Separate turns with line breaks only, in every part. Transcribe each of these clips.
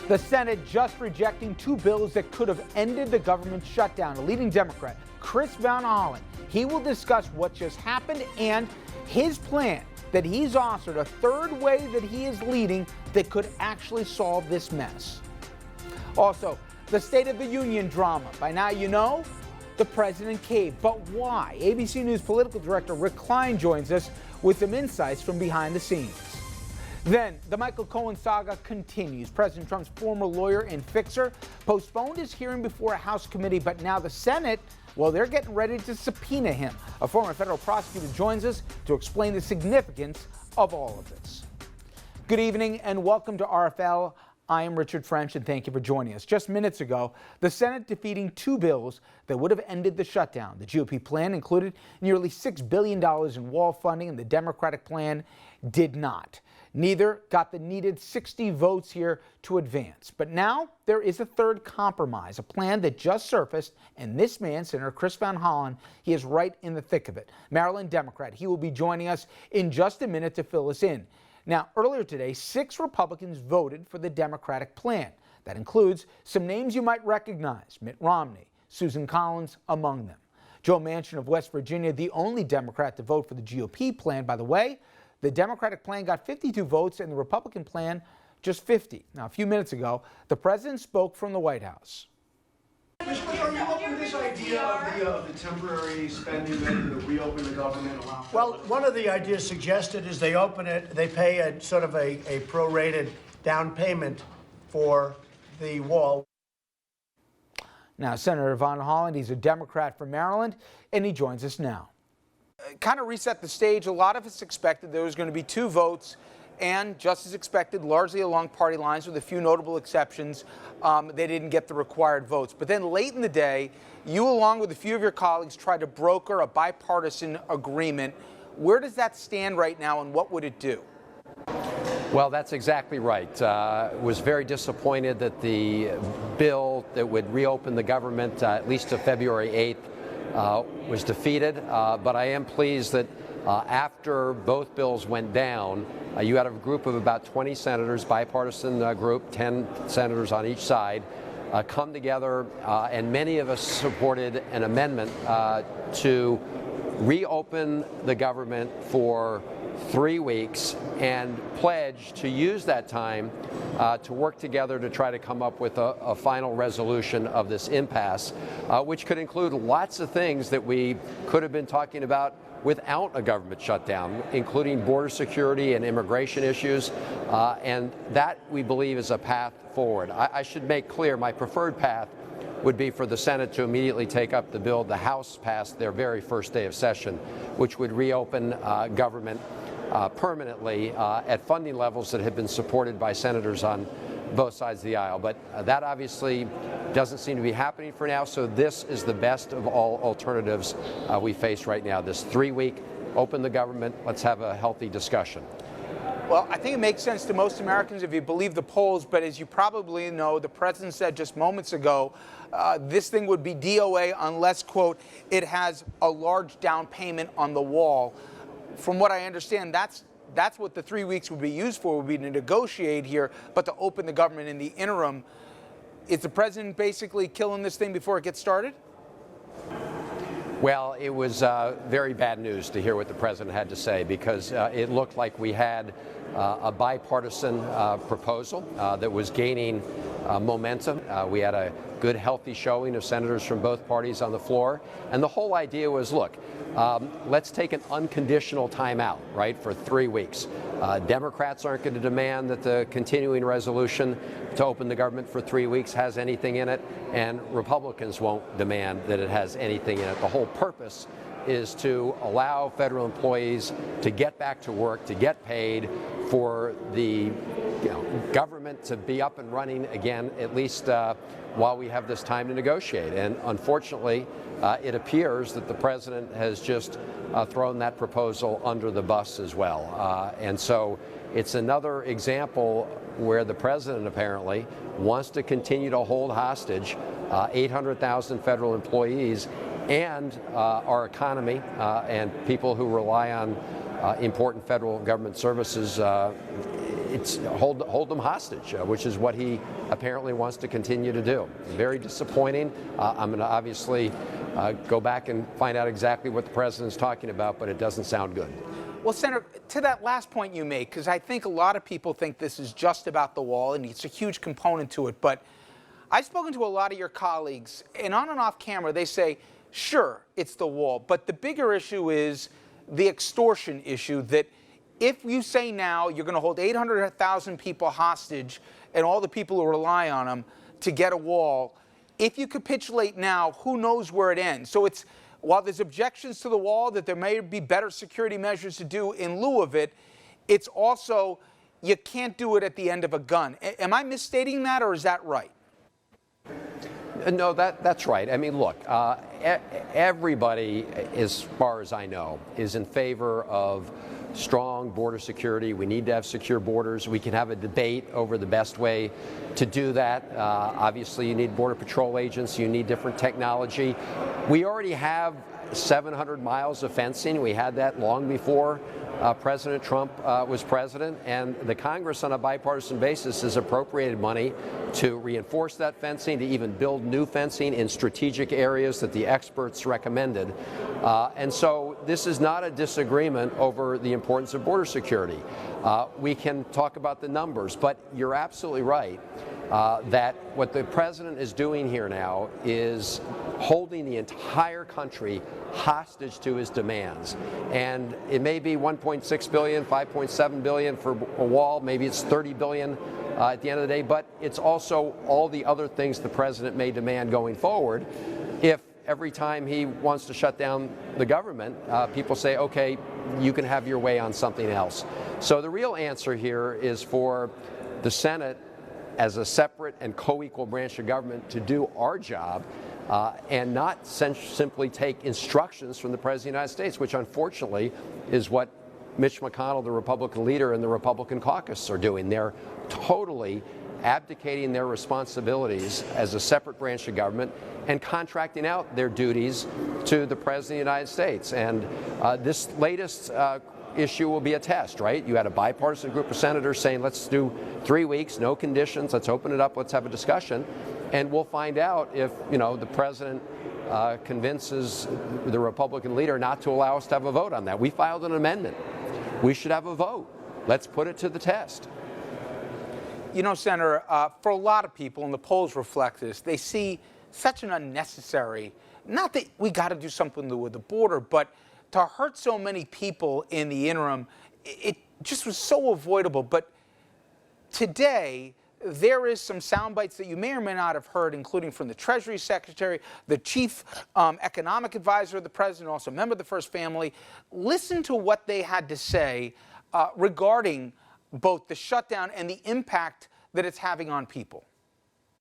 The Senate just rejecting two bills that could have ended the government shutdown. A leading Democrat, Chris Van Hollen, he will discuss what just happened and his plan that he's authored, a third way that he is leading that could actually solve this mess. Also, the State of the Union drama. By now you know, the president caved. But why? ABC News political director Rick Klein joins us with some insights from behind the scenes. Then, the Michael Cohen saga continues. President Trump's former lawyer and fixer postponed his hearing before a House committee, but now the Senate, well, they're getting ready to subpoena him. A former federal prosecutor joins us to explain the significance of all of this. Good evening and welcome to RFL. I am Richard French and thank you for joining us. Just minutes ago, the Senate defeating two bills that would have ended the shutdown. The GOP plan included nearly $6 billion in wall funding and the Democratic plan did not. Neither got the needed 60 votes here to advance. But now there is a third compromise, a plan that just surfaced, and this man, Senator Chris Van Hollen, he is right in the thick of it. Maryland Democrat. He will be joining us in just a minute to fill us in. Now, earlier today, 6 Republicans voted for the Democratic plan. That includes some names you might recognize, Mitt Romney, Susan Collins among them. Joe Manchin of West Virginia, the only Democrat to vote for the GOP plan. By the way, the Democratic plan got 52 votes and the Republican plan just 50. Now, a few minutes ago, the president spoke from the White House.
Are you up with this idea of the temporary spending measure to reopen the government?
Well, one of the ideas suggested is they open it, they pay a sort of a prorated down payment for the wall.
Now, Senator Van Hollen, he's a Democrat from Maryland, and he joins us now. Kind of reset the stage. A lot of us expected there was going to be 2 votes, and just as expected, largely along party lines with a few notable exceptions, they didn't get the required votes. But then late in the day, you along with a few of your colleagues tried to broker a bipartisan agreement. Where does that stand right now, and what would it do?
Well, that's exactly right. Was very disappointed that the bill that would reopen the government at least to February 8th was defeated, but I am pleased that after both bills went down, you had a group of about 20 senators, bipartisan group, 10 senators on each side, come together, and many of us supported an amendment to reopen the government for 3 weeks and pledge to use that time to work together to try to come up with a final resolution of this impasse, which could include lots of things that we could have been talking about without a government shutdown, including border security and immigration issues, and that, we believe, is a path forward. I should make clear my preferred path would be for the Senate to immediately take up the bill the House passed their very first day of session, which would reopen government permanently at funding levels that have been supported by senators on both sides of the aisle. But that obviously doesn't seem to be happening for now, so this is the best of all alternatives we face right now. This 3-week open the government, let's have a healthy discussion.
Well, I think it makes sense to most Americans if you believe the polls, but as you probably know, the president said just moments ago, this thing would be DOA unless, quote, it has a large down payment on the wall. From what I understand, that's what the 3 weeks would be used for, would be to negotiate here, but to open the government in the interim. Is the president basically killing this thing before it gets started?
Well, it was very bad news to hear what the president had to say, because it looked like we had a bipartisan proposal that was gaining momentum. We had a good, healthy showing of senators from both parties on the floor. And the whole idea was, look, let's take an unconditional timeout, right, for 3 weeks. Democrats aren't going to demand that the continuing resolution to open the government for 3 weeks has anything in it, and Republicans won't demand that it has anything in it. The whole purpose is to allow federal employees to get back to work, to get paid, for the government to be up and running again, at least while we have this time to negotiate. And unfortunately, it appears that the president has just thrown that proposal under the bus as well. And so it's another example where the president apparently wants to continue to hold hostage 800,000 federal employees and our economy and people who rely on important federal government services it's hold them hostage, which is what he apparently wants to continue to do. Very disappointing. I'm going to obviously go back and find out exactly what the president's talking about, but it doesn't sound good.
Well, Senator, to that last point you make, because I think a lot of people think this is just about the wall, and it's a huge component to it, but I've spoken to a lot of your colleagues, and on and off camera, they say, sure, it's the wall, but the bigger issue is the extortion issue, that if you say now you're going to hold 800,000 people hostage and all the people who rely on them to get a wall, if you capitulate now, who knows where it ends? So it's, while there's objections to the wall that there may be better security measures to do in lieu of it, it's also you can't do it at the end of a gun. Am I misstating that, or is that right?
No, that's right. I mean, look, everybody, as far as I know, is in favor of strong border security. We need to have secure borders. We can have a debate over the best way to do that. Obviously, you need Border Patrol agents. You need different technology. We already have 700 miles of fencing. We had that long before President Trump was president, and the Congress on a bipartisan basis has appropriated money to reinforce that fencing, to even build new fencing in strategic areas that the experts recommended. And so this is not a disagreement over the importance of border security. We can talk about the numbers, but you're absolutely right that what the president is doing here now is holding the entire country hostage to his demands. And it may be 1.6 billion, 5.7 billion for a wall, maybe it's 30 billion at the end of the day, but it's also all the other things the president may demand going forward. If every time he wants to shut down the government, people say, okay, you can have your way on something else. So the real answer here is for the Senate as a separate and co-equal branch of government to do our job and not simply take instructions from the President of the United States, which unfortunately is what Mitch McConnell, the Republican leader, and the Republican caucus are doing. They're totally abdicating their responsibilities as a separate branch of government and contracting out their duties to the President of the United States. And this latest issue will be a test, right? You had a bipartisan group of senators saying, let's do 3 weeks, no conditions, let's open it up, let's have a discussion. And we'll find out if, the president convinces the Republican leader not to allow us to have a vote on that. We filed an amendment. We should have a vote. Let's put it to the test.
Senator, for a lot of people, and the polls reflect this, they see such an unnecessary, not that we got to do something with the border, but to hurt so many people in the interim, it just was so avoidable. But today, there is some sound bites that you may or may not have heard, including from the Treasury Secretary, the chief economic advisor of the president, also a member of the First Family. Listen to what they had to say regarding both the shutdown and the impact that it's having on people.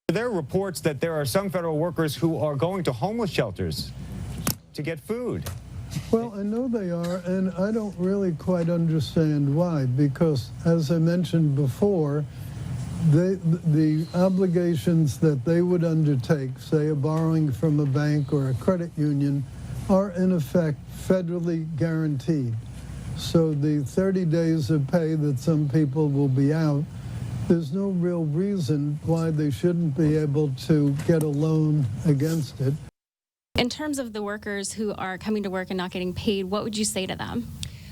There are reports that there are some federal workers who are going to homeless shelters to get food.
Well, I know they are, and I don't really quite understand why, because as I mentioned before, the obligations that they would undertake, say a borrowing from a bank or a credit union, are in effect federally guaranteed. So the 30 days of pay that some people will be out, there's no real reason why they shouldn't be able to get a loan against it.
In terms of the workers who are coming to work and not getting paid, what would you say to them?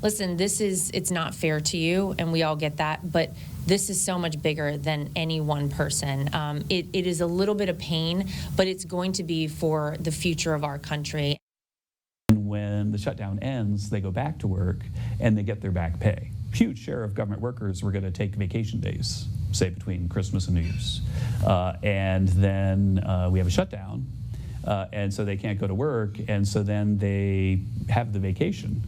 Listen, it's not fair to you, and we all get that, but this is so much bigger than any one person. It is a little bit of pain, but it's going to be for the future of our country.
When the shutdown ends, they go back to work and they get their back pay. Huge share of government workers were going to take vacation days, say between Christmas and New Year's. And then we have a shutdown, and so they can't go to work, and so then they have the vacation,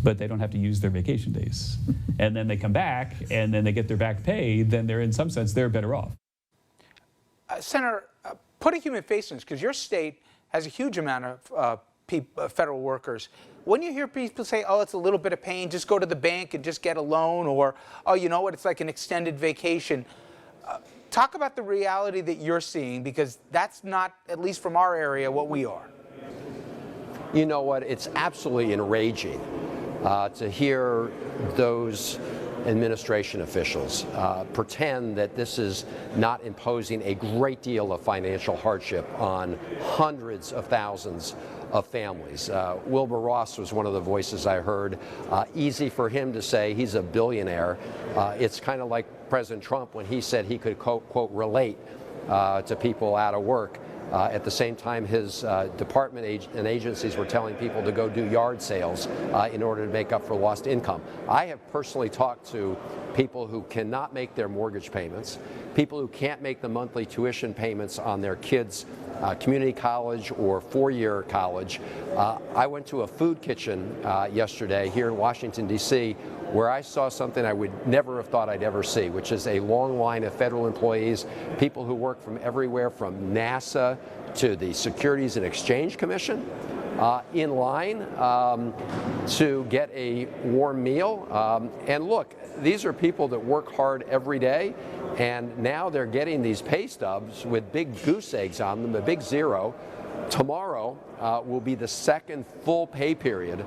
but they don't have to use their vacation days. And then they come back, and then they get their back pay, then they're, in some sense, they're better off.
Senator, put a human face in this, because your state has a huge amount of federal workers. When you hear people say, oh, it's a little bit of pain, just go to the bank and just get a loan, or, oh, you know what, it's like an extended vacation. Talk about the reality that you're seeing, because that's not, at least from our area, what we are.
You know what, it's absolutely enraging to hear those administration officials pretend that this is not imposing a great deal of financial hardship on hundreds of thousands of families. Wilbur Ross was one of the voices I heard. Easy for him to say he's a billionaire. It's kind of like President Trump when he said he could, quote, relate to people out of work. At the same time, his department and agencies were telling people to go do yard sales in order to make up for lost income. I have personally talked to people who cannot make their mortgage payments, people who can't make the monthly tuition payments on their kids' community college or four-year college. I went to a food kitchen yesterday here in Washington, D.C., where I saw something I would never have thought I'd ever see, which is a long line of federal employees, people who work from everywhere from NASA to the Securities and Exchange Commission, in line to get a warm meal. And look, these are people that work hard every day, and now they're getting these pay stubs with big goose eggs on them, a big zero. Tomorrow will be the second full pay period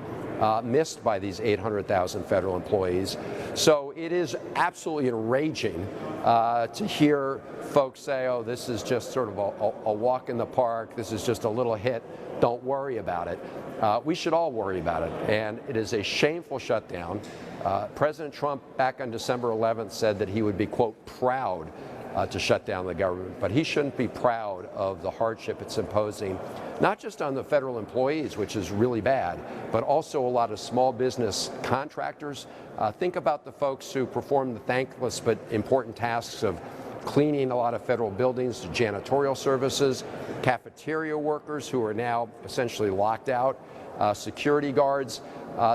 missed by these 800,000 federal employees. So it is absolutely enraging to hear folks say, oh, this is just sort of a walk in the park, this is just a little hit, don't worry about it. We should all worry about it, and it is a shameful shutdown. President Trump back on December 11th said that he would be, quote, proud to shut down the government, but he shouldn't be proud of the hardship it's imposing, not just on the federal employees, which is really bad, but also a lot of small business contractors. Think about the folks who perform the thankless but important tasks of cleaning a lot of federal buildings, janitorial services, cafeteria workers who are now essentially locked out, security guards.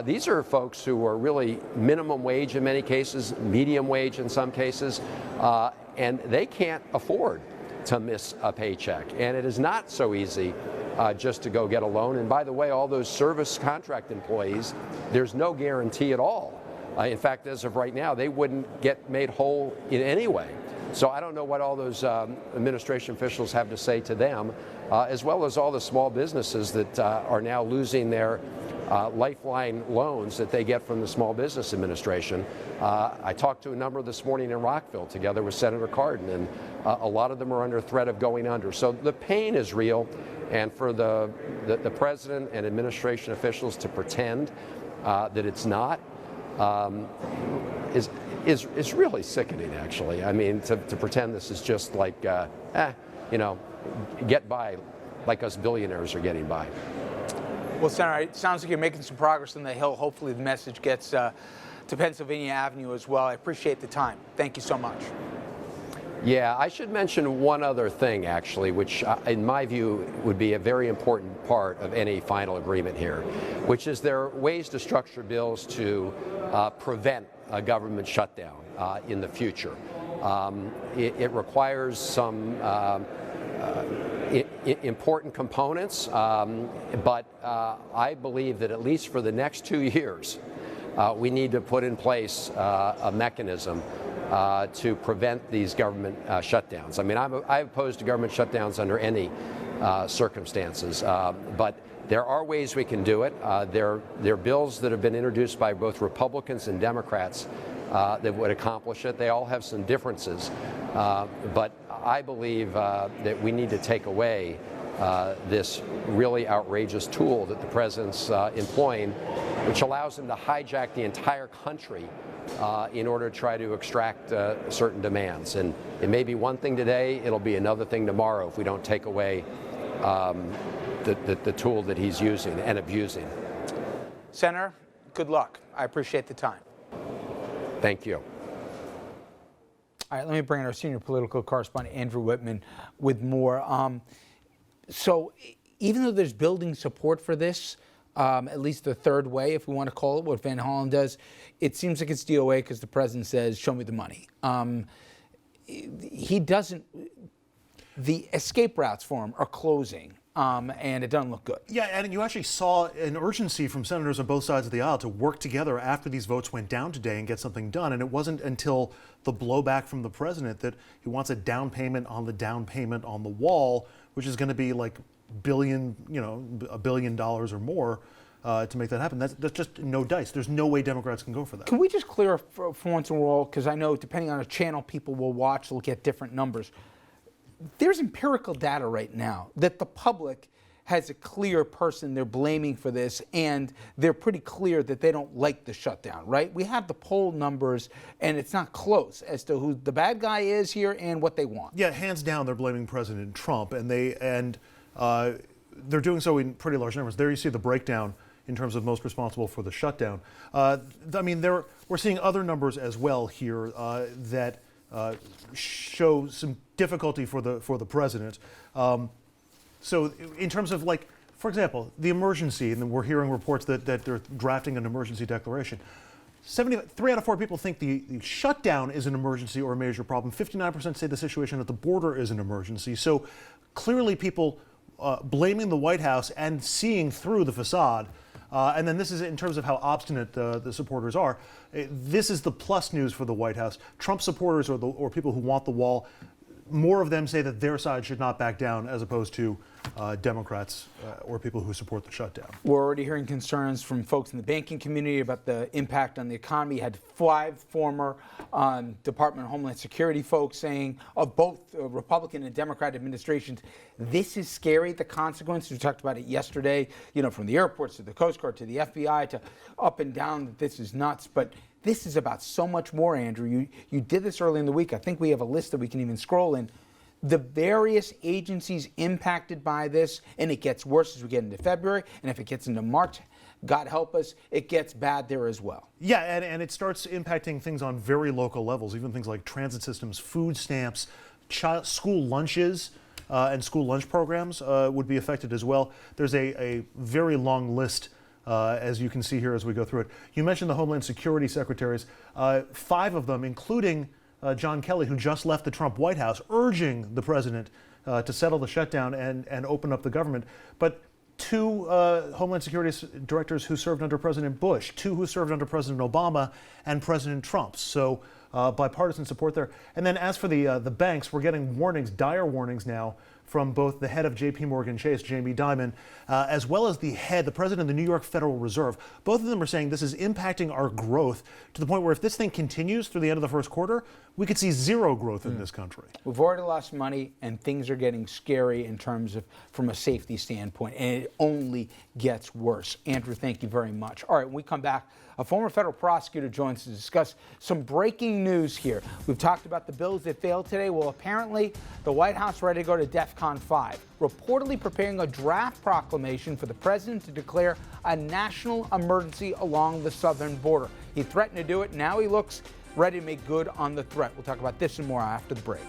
These are folks who are really minimum wage in many cases, medium wage in some cases, and they can't afford to miss a paycheck. And it is not so easy just to go get a loan. And by the way, all those service contract employees, there's no guarantee at all. In fact, as of right now, they wouldn't get made whole in any way. So I don't know what all those administration officials have to say to them, as well as all the small businesses that are now losing their lifeline loans that they get from the Small Business Administration. I talked to a number this morning in Rockville together with Senator Cardin, and a lot of them are under threat of going under. So the pain is real, and for the president and administration officials to pretend that it's not is really sickening, actually. I mean, to pretend this is just like, you know, get by like us billionaires are getting by.
Well, Senator, it sounds like you're making some progress on the Hill. Hopefully the message gets to Pennsylvania Avenue as well. I appreciate the time. Thank you so much.
Yeah, I should mention one other thing, actually, which in my view would be a very important part of any final agreement here, which is there are ways to structure bills to prevent a government shutdown in the future. It requires some important components, but I believe that at least for the next 2 years, we need to put in place a mechanism to prevent these government shutdowns. I mean, I'm opposed to government shutdowns under any circumstances, but there are ways we can do it. There are bills that have been introduced by both Republicans and Democrats that would accomplish it. They all have some differences, but I believe that we need to take away this really outrageous tool that the president's employing, which allows him to hijack the entire country in order to try to extract certain demands. And it may be one thing today, it'll be another thing tomorrow if we don't take away the tool that he's using and abusing.
Senator, good luck. I appreciate the time.
Thank you.
All right, let me bring in our senior political correspondent, Andrew Whitman, with more. So even though there's building support for this, at least the third way, if we want to call it, what Van Hollen does, it seems like it's DOA because the president says, show me the money. He doesn't, the escape routes for him are closing. And it doesn't look good.
Yeah, and you actually saw an urgency from senators on both sides of the aisle to work together after these votes went down today and get something done. And it wasn't until the blowback from the president that he wants a down payment on the down payment on the wall, which is going to be like $1 billion or more. to make that happen. That's just no dice. There's no way Democrats can go for that.
Can we just clear for once and for all, because I know depending on a channel people will watch, they'll get different numbers. There's empirical data right now that the public has a clear person they're blaming for this, and they're pretty clear that they don't like the shutdown, right? We have the poll numbers, and it's not close as to who the bad guy is here and what they want.
Yeah, hands down, they're blaming President Trump, and they're doing so in pretty large numbers. There you see the breakdown in terms of most responsible for the shutdown. I mean, we're seeing other numbers as well here that show some difficulty for the president. So in terms of, like, for example, the emergency, and we're hearing reports that they're drafting an emergency declaration. 3 out of 4 people think the shutdown is an emergency or a major problem. 59% say the situation at the border is an emergency. So clearly people blaming the White House and seeing through the facade. And then this is in terms of how obstinate the supporters are. This is the plus news for the White House. Trump supporters or people who want the wall, more of them say that their side should not back down as opposed to Democrats or people who support the shutdown.
We're already hearing concerns from folks in the banking community about the impact on the economy. You had 5 former Department of Homeland Security folks saying of both Republican and Democrat administrations, this is scary, the consequences. We talked about it yesterday, from the airports to the Coast Guard to the FBI to up and down, that this is nuts. But this is about so much more, Andrew. You did this early in the week. I think we have a list that we can even scroll in. The various agencies impacted by this, and it gets worse as we get into February, and if it gets into March, God help us, it gets bad there as well.
Yeah, and it starts impacting things on very local levels, even things like transit systems, food stamps, school lunches, and school lunch programs would be affected as well. There's a very long list, as you can see here as we go through it. You mentioned the Homeland Security secretaries, 5 of them, including John Kelly, who just left the Trump White House, urging the president to settle the shutdown and open up the government. But 2 Homeland Security directors who served under President Bush, 2 who served under President Obama and President Trump. So bipartisan support there. And then as for the banks, we're getting warnings, dire warnings now, from both the head of J.P. Morgan Chase, Jamie Dimon, as well as the president of the New York Federal Reserve. Both of them are saying this is impacting our growth to the point where if this thing continues through the end of the first quarter, we could see 0 growth in this country.
We've already lost money, and things are getting scary in terms of from a safety standpoint, and it only gets worse. Andrew, thank you very much. All right, when we come back, a former federal prosecutor joins us to discuss some breaking news here. We've talked about the bills that failed today. Well, apparently, the White House ready to go to DEFCON 5, reportedly preparing a draft proclamation for the president to declare a national emergency along the southern border. He threatened to do it. Now he looks ready to make good on the threat. We'll talk about this and more after the break.